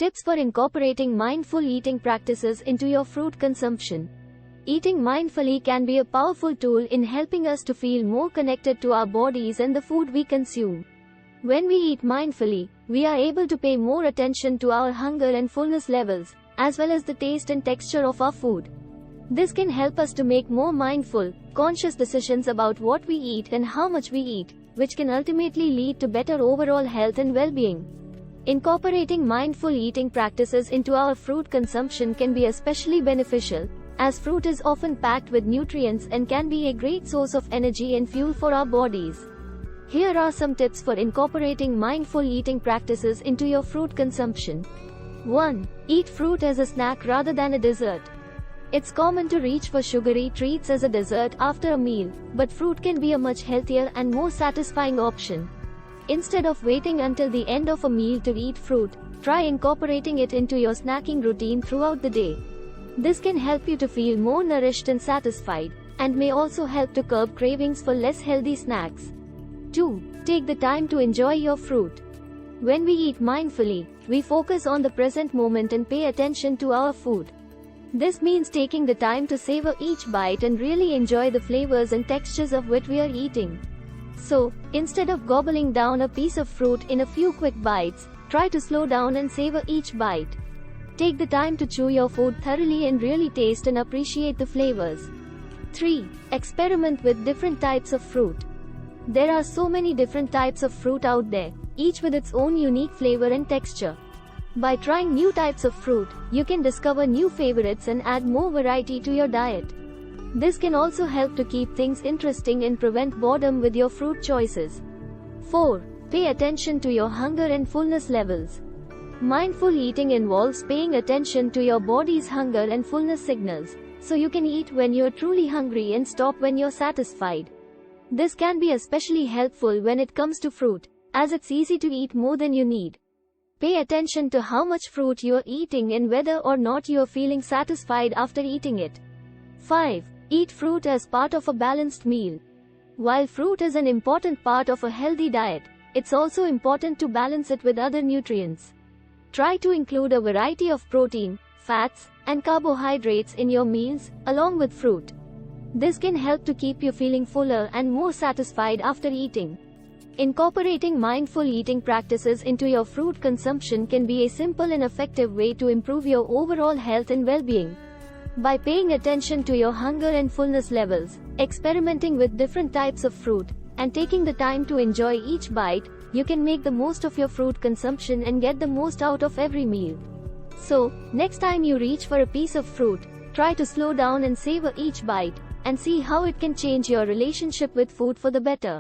Tips for incorporating mindful eating practices into your fruit consumption. Eating mindfully can be a powerful tool in helping us to feel more connected to our bodies and the food we consume. When we eat mindfully, we are able to pay more attention to our hunger and fullness levels, as well as the taste and texture of our food. This can help us to make more mindful, conscious decisions about what we eat and how much we eat, which can ultimately lead to better overall health and well-being. Incorporating mindful eating practices into our fruit consumption can be especially beneficial, as fruit is often packed with nutrients and can be a great source of energy and fuel for our bodies. Here are some tips for incorporating mindful eating practices into your fruit consumption. 1. Eat fruit as a snack rather than a dessert. It's common to reach for sugary treats as a dessert after a meal, but fruit can be a much healthier and more satisfying option. Instead of waiting until the end of a meal to eat fruit, try incorporating it into your snacking routine throughout the day. This can help you to feel more nourished and satisfied, and may also help to curb cravings for less healthy snacks. 2. Take the time to enjoy your fruit. When we eat mindfully, we focus on the present moment and pay attention to our food. This means taking the time to savor each bite and really enjoy the flavors and textures of what we are eating. So, instead of gobbling down a piece of fruit in a few quick bites, try to slow down and savor each bite. Take the time to chew your food thoroughly and really taste and appreciate the flavors. 3. Experiment with different types of fruit. There are so many different types of fruit out there, each with its own unique flavor and texture. By trying new types of fruit, you can discover new favorites and add more variety to your diet. This can also help to keep things interesting and prevent boredom with your fruit choices. 4. Pay attention to your hunger and fullness levels. Mindful eating involves paying attention to your body's hunger and fullness signals, so you can eat when you're truly hungry and stop when you're satisfied. This can be especially helpful when it comes to fruit, as it's easy to eat more than you need. Pay attention to how much fruit you're eating and whether or not you're feeling satisfied after eating it. 5. Eat fruit as part of a balanced meal. While fruit is an important part of a healthy diet, it's also important to balance it with other nutrients. Try to include a variety of protein, fats, and carbohydrates in your meals, along with fruit. This can help to keep you feeling fuller and more satisfied after eating. Incorporating mindful eating practices into your fruit consumption can be a simple and effective way to improve your overall health and well-being. By paying attention to your hunger and fullness levels, experimenting with different types of fruit, and taking the time to enjoy each bite, you can make the most of your fruit consumption and get the most out of every meal. So, next time you reach for a piece of fruit, try to slow down and savor each bite, and see how it can change your relationship with food for the better.